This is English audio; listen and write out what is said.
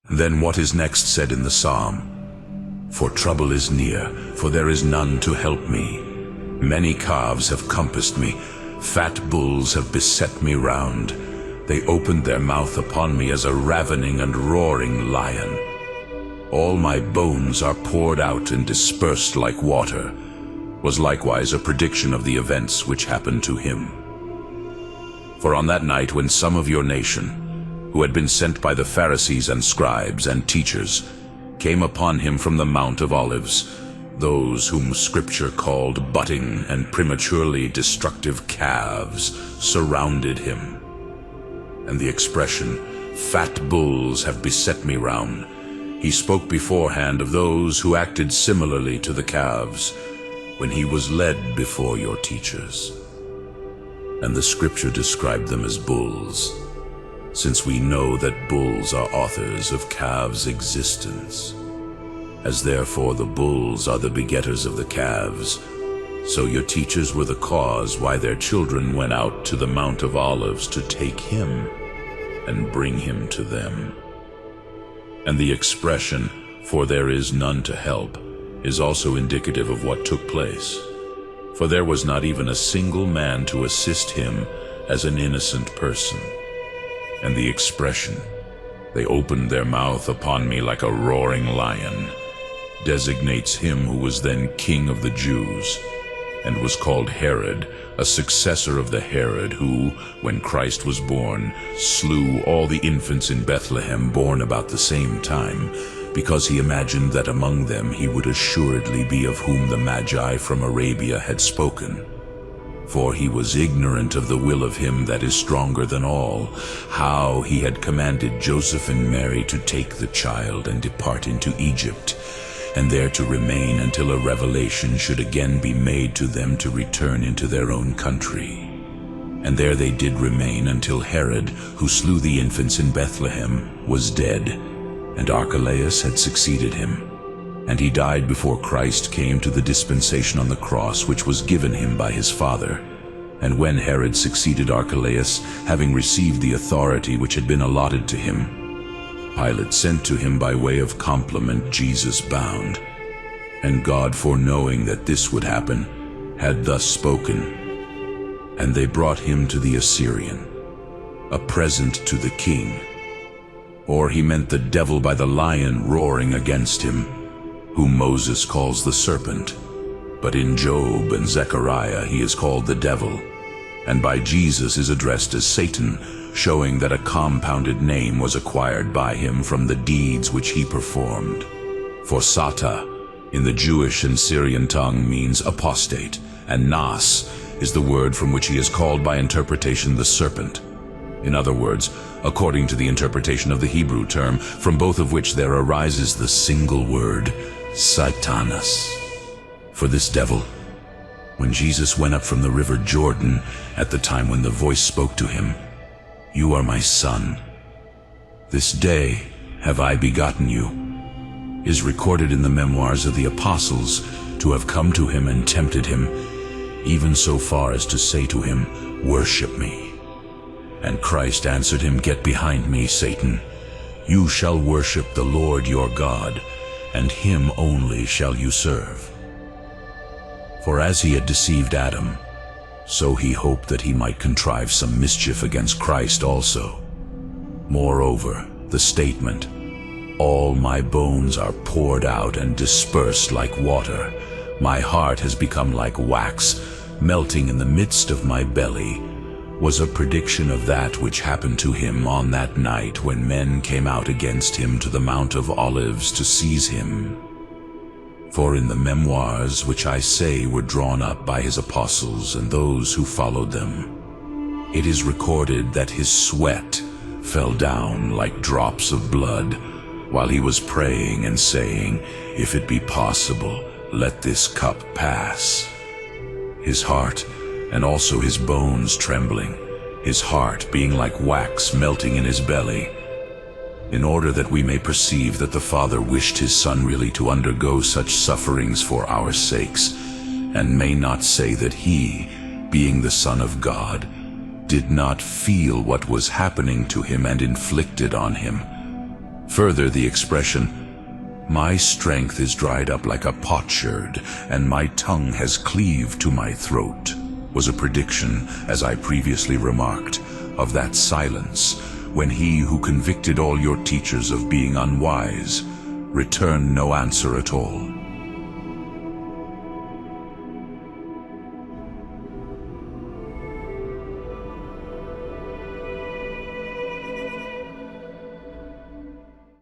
Then what is next said in the psalm? For trouble is near, for there is none to help me. Many calves have compassed me, fat bulls have beset me round. They opened their mouth upon me as a ravening and roaring lion. All my bones are poured out and dispersed like water, was likewise a prediction of the events which happened to him. For on that night when some of your nation, who had been sent by the Pharisees and scribes and teachers, came upon him from the Mount of Olives, those whom Scripture called butting and prematurely destructive calves surrounded him. And the expression, "fat bulls have beset me round," he spoke beforehand of those who acted similarly to the calves, when he was led before your teachers. And the Scripture described them as bulls, since we know that bulls are authors of calves' existence. As therefore the bulls are the begetters of the calves, so your teachers were the cause why their children went out to the Mount of Olives to take him and bring him to them. And the expression, "for there is none to help," is also indicative of what took place. For there was not even a single man to assist him as an innocent person. And the expression, "they opened their mouth upon me like a roaring lion," designates him who was then king of the Jews, and was called Herod, a successor of the Herod who, when Christ was born, slew all the infants in Bethlehem born about the same time, because he imagined that among them he would assuredly be of whom the Magi from Arabia had spoken. For he was ignorant of the will of him that is stronger than all, how he had commanded Joseph and Mary to take the child and depart into Egypt, and there to remain until a revelation should again be made to them to return into their own country. And there they did remain until Herod, who slew the infants in Bethlehem, was dead, and Archelaus had succeeded him. And he died before Christ came to the dispensation on the cross which was given him by his Father. And when Herod succeeded Archelaus, having received the authority which had been allotted to him, Pilate sent to him by way of compliment Jesus bound. And God, foreknowing that this would happen, had thus spoken. And they brought him to the Assyrian, a present to the king. Or he meant the devil by the lion roaring against him, whom Moses calls the serpent. But in Job and Zechariah he is called the devil, and by Jesus is addressed as Satan, showing that a compounded name was acquired by him from the deeds which he performed. For Sata, in the Jewish and Syrian tongue, means apostate, and Nas is the word from which he is called by interpretation the serpent. In other words, according to the interpretation of the Hebrew term, from both of which there arises the single word, Satanas. For this devil, when Jesus went up from the river Jordan, at the time when the voice spoke to him, "You are my son. This day have I begotten you," is recorded in the memoirs of the apostles to have come to him and tempted him, even so far as to say to him, "Worship me." And Christ answered him, "Get behind me, Satan. You shall worship the Lord your God, and him only shall you serve." For as he had deceived Adam, so he hoped that he might contrive some mischief against Christ also. Moreover, the statement, "All my bones are poured out and dispersed like water. My heart has become like wax, melting in the midst of my belly," was a prediction of that which happened to him on that night when men came out against him to the Mount of Olives to seize him. For in the memoirs which I say were drawn up by his apostles and those who followed them, it is recorded that his sweat fell down like drops of blood while he was praying and saying, "If it be possible, let this cup pass." His heart and also his bones trembling, his heart being like wax melting in his belly, in order that we may perceive that the Father wished his Son really to undergo such sufferings for our sakes, and may not say that he, being the Son of God, did not feel what was happening to him and inflicted on him. Further, the expression, "My strength is dried up like a potsherd, and my tongue has cleaved to my throat," was a prediction, as I previously remarked, of that silence when he who convicted all your teachers of being unwise returned no answer at all.